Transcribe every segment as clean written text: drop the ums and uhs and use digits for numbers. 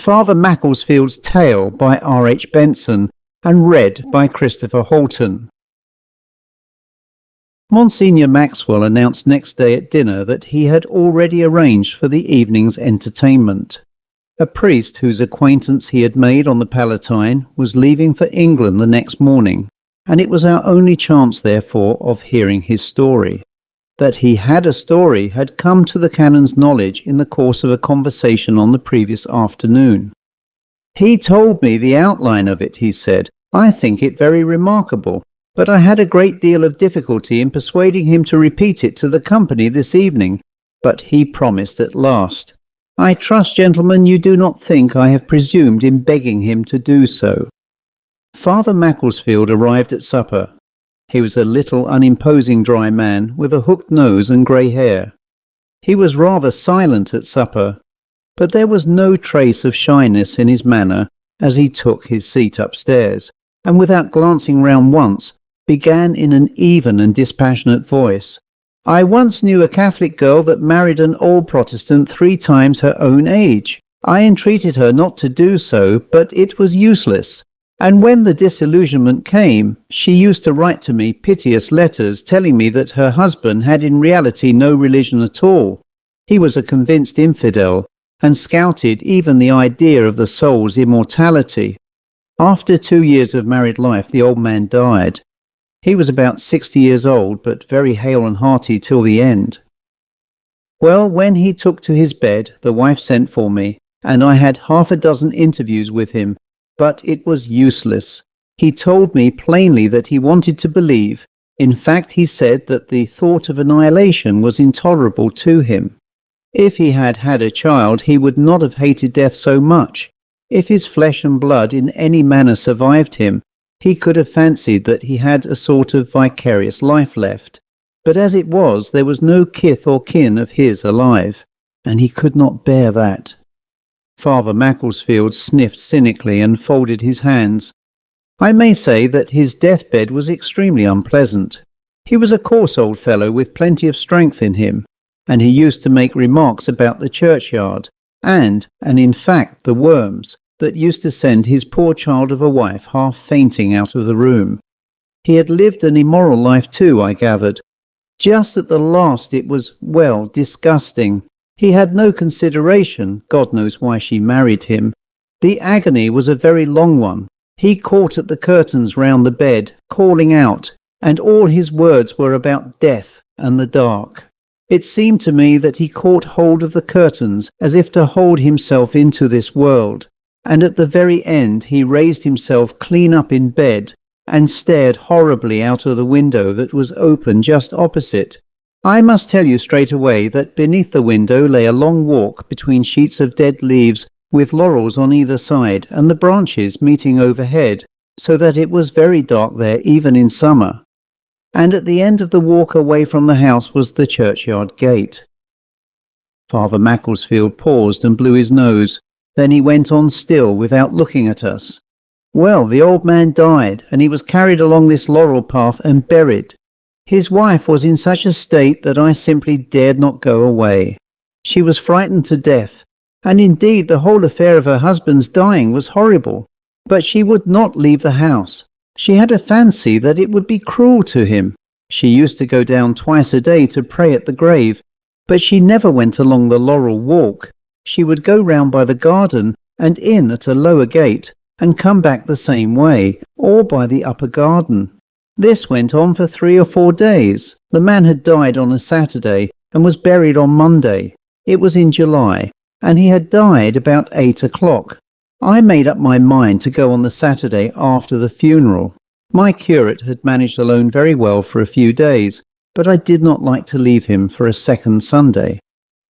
Father Macclesfield's Tale by R.H. Benson and read by Christopher Halton. Monsignor Maxwell announced next day at dinner that he had already arranged for the evening's entertainment. A priest whose acquaintance he had made on the Palatine was leaving for England the next morning, and it was our only chance, therefore, of hearing his story. That he had a story had come to the canon's knowledge in the course of a conversation on the previous afternoon. "He told me the outline of it," he said. "I think it very remarkable, but I had a great deal of difficulty in persuading him to repeat it to the company this evening, but he promised at last. I trust, gentlemen, you do not think I have presumed in begging him to do so." Father Macclesfield arrived at supper. He was a little unimposing dry man with a hooked nose and grey hair. He was rather silent at supper, but there was no trace of shyness in his manner as he took his seat upstairs, and without glancing round once, began in an even and dispassionate voice. "I once knew a Catholic girl that married an old Protestant 3 times her own age. I entreated her not to do so, but it was useless. And when the disillusionment came, she used to write to me piteous letters telling me that her husband had in reality no religion at all. He was a convinced infidel, and scouted even the idea of the soul's immortality. After 2 years of married life, the old man died. He was about 60 years old, but very hale and hearty till the end. Well, when he took to his bed, the wife sent for me, and I had 6 interviews with him, but it was useless. He told me plainly that he wanted to believe. In fact, he said that the thought of annihilation was intolerable to him. If he had had a child, he would not have hated death so much. If his flesh and blood in any manner survived him, he could have fancied that he had a sort of vicarious life left. But as it was, there was no kith or kin of his alive, and he could not bear that. Father Macclesfield sniffed cynically and folded his hands. I may say that his deathbed was extremely unpleasant. He was a coarse old fellow with plenty of strength in him, and he used to make remarks about the churchyard, and in fact the worms, that used to send his poor child of a wife half fainting out of the room. He had lived an immoral life too, I gathered. Just at the last it was, well, disgusting. He had no consideration. God knows why she married him. The agony was a very long one. He caught at the curtains round the bed, calling out, and all his words were about death and the dark. It seemed to me that he caught hold of the curtains as if to hold himself into this world, and at the very end he raised himself clean up in bed and stared horribly out of the window that was open just opposite. I must tell you straight away that beneath the window lay a long walk between sheets of dead leaves with laurels on either side and the branches meeting overhead, so that it was very dark there even in summer. And at the end of the walk away from the house was the churchyard gate. Father Macclesfield paused and blew his nose. Then he went on still without looking at us. Well, the old man died, and he was carried along this laurel path and buried. His wife was in such a state that I simply dared not go away. She was frightened to death, and indeed the whole affair of her husband's dying was horrible. But she would not leave the house. She had a fancy that it would be cruel to him. She used to go down twice a day to pray at the grave, but she never went along the laurel walk. She would go round by the garden and in at a lower gate, and come back the same way, or by the upper garden. This went on for 3 or 4 days. The man had died on a Saturday and was buried on Monday. It was in July, and he had died about 8 o'clock. I made up my mind to go on the Saturday after the funeral. My curate had managed alone very well for a few days, but I did not like to leave him for a second Sunday.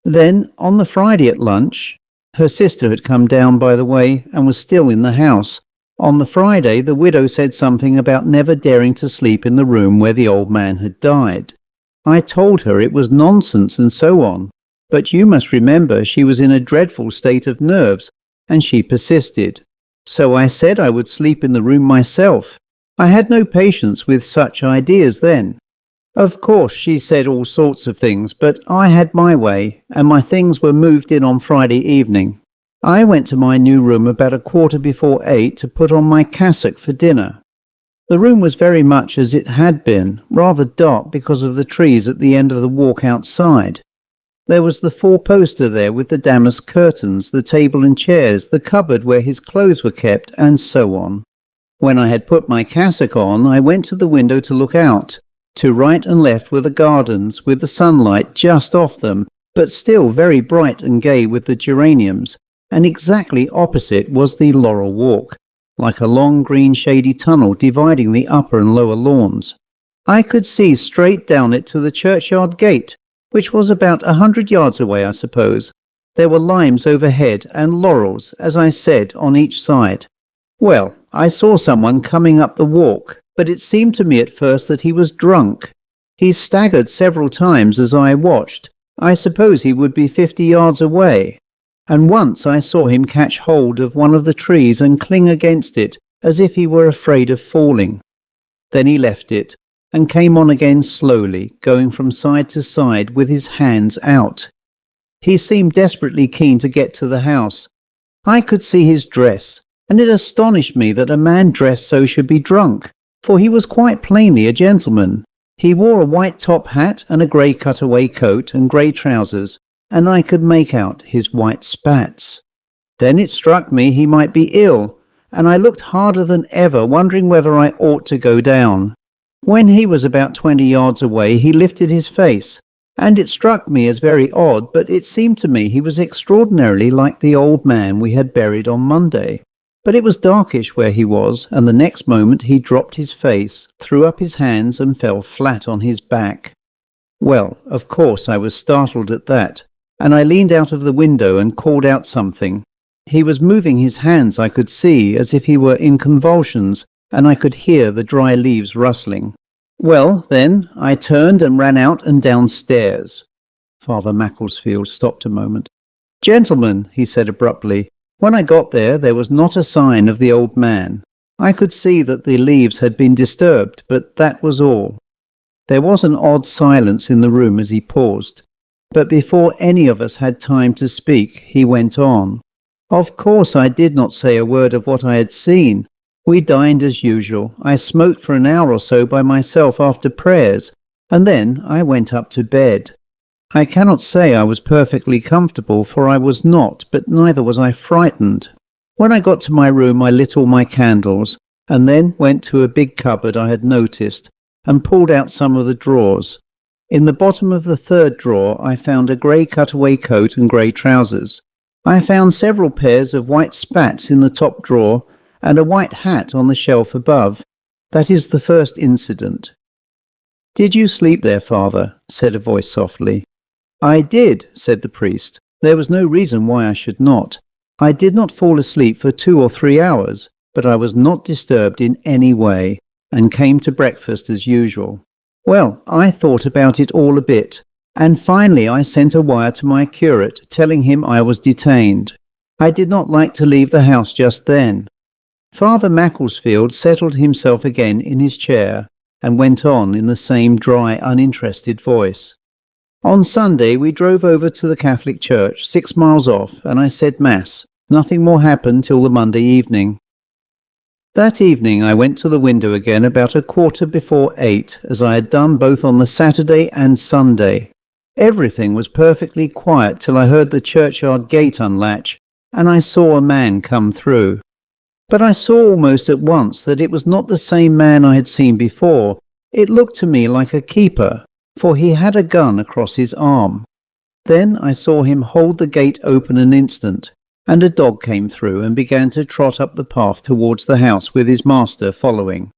Then, on the Friday at lunch, her sister had come down by the way and was still in the house. On the Friday, the widow said something about never daring to sleep in the room where the old man had died. I told her it was nonsense and so on, but you must remember she was in a dreadful state of nerves, and she persisted. So I said I would sleep in the room myself. I had no patience with such ideas then. Of course, she said all sorts of things, but I had my way, and my things were moved in on Friday evening. I went to my new room about 8:15 to put on my cassock for dinner. The room was very much as it had been, rather dark because of the trees at the end of the walk outside. There was the four-poster there with the damask curtains, the table and chairs, the cupboard where his clothes were kept, and so on. When I had put my cassock on, I went to the window to look out. To right and left were the gardens, with the sunlight just off them, but still very bright and gay with the geraniums, and exactly opposite was the laurel walk, like a long green shady tunnel dividing the upper and lower lawns. I could see straight down it to the churchyard gate, which was about 100 yards away, I suppose. There were limes overhead and laurels, as I said, on each side. Well, I saw someone coming up the walk, but it seemed to me at first that he was drunk. He staggered several times as I watched. I suppose he would be 50 yards away. And once I saw him catch hold of one of the trees and cling against it, as if he were afraid of falling. Then he left it, and came on again slowly, going from side to side with his hands out. He seemed desperately keen to get to the house. I could see his dress, and it astonished me that a man dressed so should be drunk, for he was quite plainly a gentleman. He wore a white top hat and a grey cutaway coat and grey trousers, and I could make out his white spats. Then it struck me he might be ill, and I looked harder than ever, wondering whether I ought to go down. When he was about 20 yards away, he lifted his face, and it struck me as very odd, but it seemed to me he was extraordinarily like the old man we had buried on Monday. But it was darkish where he was, and the next moment he dropped his face, threw up his hands, and fell flat on his back. Well, of course I was startled at that, and I leaned out of the window and called out something. He was moving his hands, I could see, as if he were in convulsions, and I could hear the dry leaves rustling. Well, then, I turned and ran out and downstairs. Father Macclesfield stopped a moment. "Gentlemen," he said abruptly, "when I got there was not a sign of the old man. I could see that the leaves had been disturbed, but that was all." There was an odd silence in the room as he paused, but before any of us had time to speak, he went on. "Of course I did not say a word of what I had seen. We dined as usual. I smoked for an hour or so by myself after prayers, and then I went up to bed. I cannot say I was perfectly comfortable, for I was not, but neither was I frightened. When I got to my room I lit all my candles, and then went to a big cupboard I had noticed, and pulled out some of the drawers. In the bottom of the third drawer I found a grey cutaway coat and grey trousers. I found several pairs of white spats in the top drawer, and a white hat on the shelf above. That is the first incident." "Did you sleep there, Father?" said a voice softly. "I did," said the priest. "There was no reason why I should not. I did not fall asleep for 2 or 3 hours, but I was not disturbed in any way, and came to breakfast as usual. Well, I thought about it all a bit, and finally I sent a wire to my curate telling him I was detained. I did not like to leave the house just then." Father Macclesfield settled himself again in his chair and went on in the same dry, uninterested voice. "On Sunday we drove over to the Catholic church 6 miles off, and I said Mass. Nothing more happened till the Monday evening. That evening I went to the window again about 8:15, as I had done both on the Saturday and Sunday. Everything was perfectly quiet till I heard the churchyard gate unlatch, and I saw a man come through. But I saw almost at once that it was not the same man I had seen before. It looked to me like a keeper, for he had a gun across his arm. Then I saw him hold the gate open an instant, and a dog came through and began to trot up the path towards the house with his master following.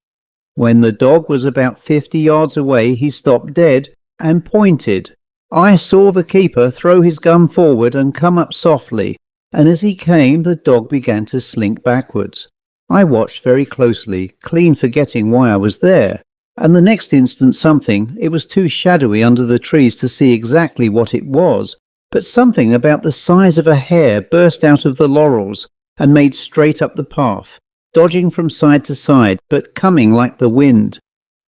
When the dog was about 50 yards away, he stopped dead and pointed. I saw the keeper throw his gun forward and come up softly, and as he came, the dog began to slink backwards. I watched very closely, clean forgetting why I was there, and the next instant it was too shadowy under the trees to see exactly what it was, but something about the size of a hare burst out of the laurels and made straight up the path, dodging from side to side, but coming like the wind.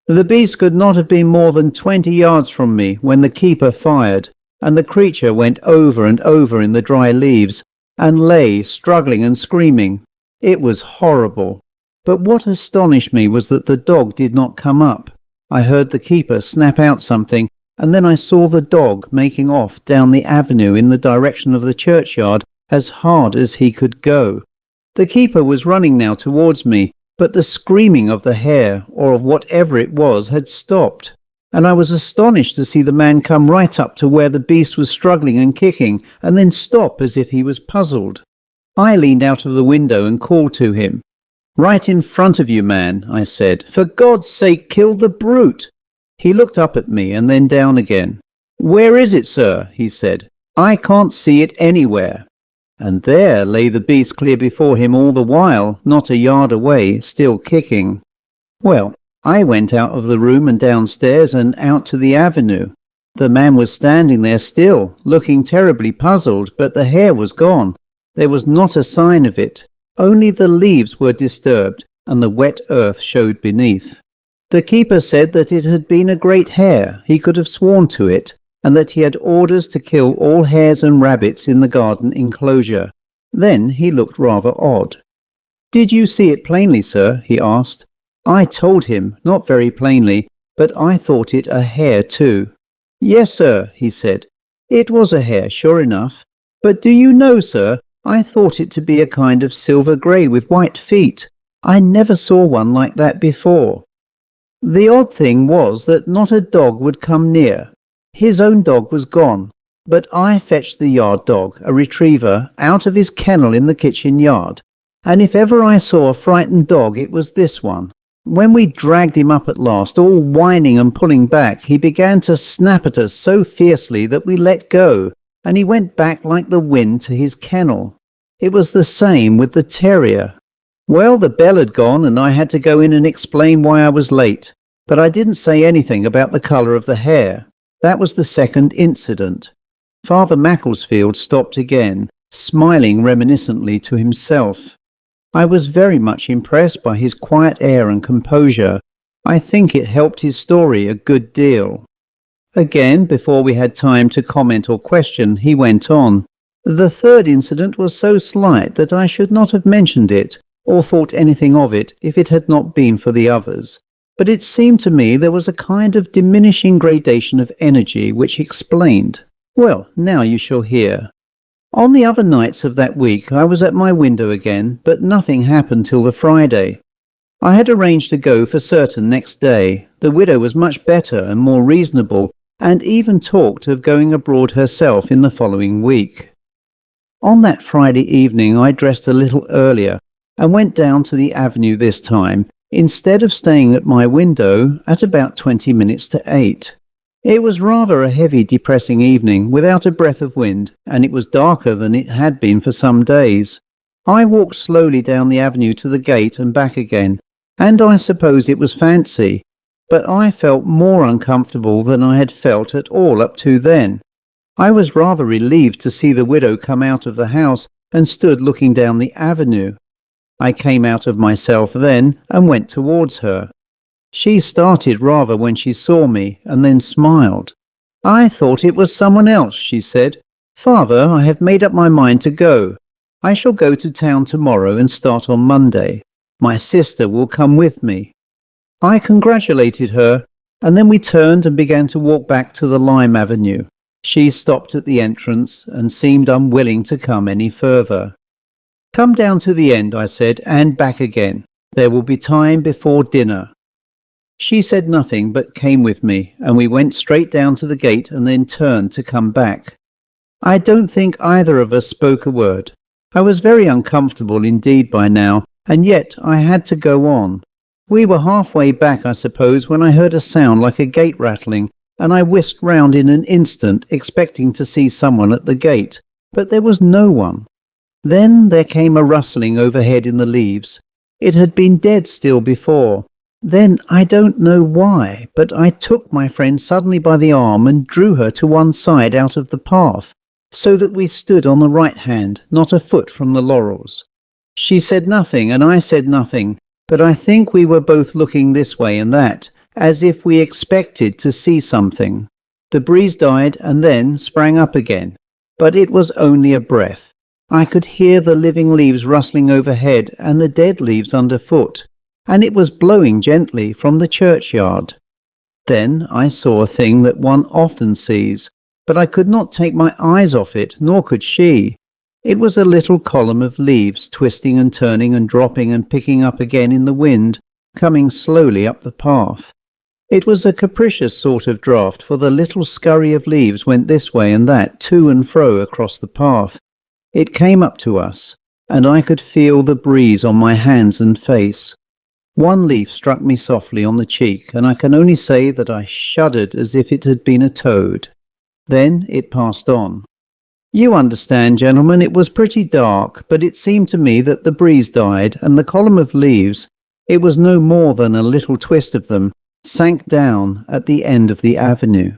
The beast could not have been more than 20 yards from me when the keeper fired, and the creature went over and over in the dry leaves, and lay struggling and screaming. It was horrible. But what astonished me was that the dog did not come up. I heard the keeper snap out something, and then I saw the dog making off down the avenue in the direction of the churchyard as hard as he could go. The keeper was running now towards me, but the screaming of the hare, or of whatever it was, had stopped, and I was astonished to see the man come right up to where the beast was struggling and kicking, and then stop as if he was puzzled. I leaned out of the window and called to him. "Right in front of you, man," I said. "For God's sake, kill the brute." He looked up at me and then down again. "Where is it, sir?" he said. "I can't see it anywhere." And there lay the beast clear before him all the while, not a yard away, still kicking. Well, I went out of the room and downstairs and out to the avenue. The man was standing there still, looking terribly puzzled, but the hare was gone. There was not a sign of it. Only the leaves were disturbed, and the wet earth showed beneath. The keeper said that it had been a great hare, he could have sworn to it, and that he had orders to kill all hares and rabbits in the garden enclosure. Then he looked rather odd. "Did you see it plainly, sir?" he asked. I told him, not very plainly, but I thought it a hare too. "Yes, sir," he said. "It was a hare, sure enough. But do you know, sir, I thought it to be a kind of silver grey with white feet. I never saw one like that before." The odd thing was that not a dog would come near. His own dog was gone, but I fetched the yard dog, a retriever, out of his kennel in the kitchen yard, and if ever I saw a frightened dog it was this one. When we dragged him up at last, all whining and pulling back, he began to snap at us so fiercely that we let go, and he went back like the wind to his kennel. It was the same with the terrier. Well, the bell had gone, and I had to go in and explain why I was late, but I didn't say anything about the colour of the hare. That was the second incident. Father Macclesfield stopped again, smiling reminiscently to himself. I was very much impressed by his quiet air and composure. I think it helped his story a good deal. Again, before we had time to comment or question, he went on. The third incident was so slight that I should not have mentioned it, or thought anything of it, if it had not been for the others. But it seemed to me there was a kind of diminishing gradation of energy which explained. Well, now you shall hear. On the other nights of that week I was at my window again, but nothing happened till the Friday. I had arranged to go for certain next day. The widow was much better and more reasonable, and even talked of going abroad herself in the following week. On that Friday evening I dressed a little earlier, and went down to the avenue this time, instead of staying at my window at about 20 minutes to 8. It was rather a heavy, depressing evening, without a breath of wind, and it was darker than it had been for some days. I walked slowly down the avenue to the gate and back again, and I suppose it was fancy, but I felt more uncomfortable than I had felt at all up to then. I was rather relieved to see the widow come out of the house and stood looking down the avenue. I came out of myself then and went towards her. She started rather when she saw me, and then smiled. "I thought it was someone else," she said. "Father, I have made up my mind to go. I shall go to town tomorrow and start on Monday. My sister will come with me." I congratulated her, and then we turned and began to walk back to the Lime Avenue. She stopped at the entrance and seemed unwilling to come any further. "Come down to the end," I said, "and back again. There will be time before dinner." She said nothing, but came with me, and we went straight down to the gate and then turned to come back. I don't think either of us spoke a word. I was very uncomfortable indeed by now, and yet I had to go on. We were halfway back, I suppose, when I heard a sound like a gate rattling, and I whisked round in an instant, expecting to see someone at the gate, but there was no one. Then there came a rustling overhead in the leaves. It had been dead still before. Then, I don't know why, but I took my friend suddenly by the arm and drew her to one side out of the path, so that we stood on the right hand, not a foot from the laurels. She said nothing, and I said nothing, but I think we were both looking this way and that, as if we expected to see something. The breeze died and then sprang up again, but it was only a breath. I could hear the living leaves rustling overhead and the dead leaves underfoot, and it was blowing gently from the churchyard. Then I saw a thing that one often sees, but I could not take my eyes off it, nor could she. It was a little column of leaves, twisting and turning and dropping and picking up again in the wind, coming slowly up the path. It was a capricious sort of draught, for the little scurry of leaves went this way and that, to and fro across the path. It came up to us, and I could feel the breeze on my hands and face. One leaf struck me softly on the cheek, and I can only say that I shuddered as if it had been a toad. Then it passed on. You understand, gentlemen, it was pretty dark, but it seemed to me that the breeze died, and the column of leaves, it was no more than a little twist of them, sank down at the end of the avenue.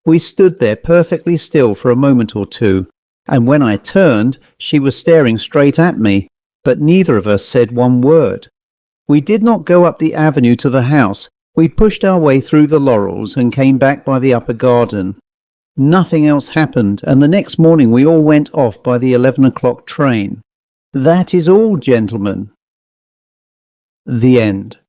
We stood there perfectly still for a moment or two, and when I turned, she was staring straight at me, but neither of us said one word. We did not go up the avenue to the house. We pushed our way through the laurels and came back by the upper garden. Nothing else happened, and the next morning we all went off by the 11 o'clock train. That is all, gentlemen. The end.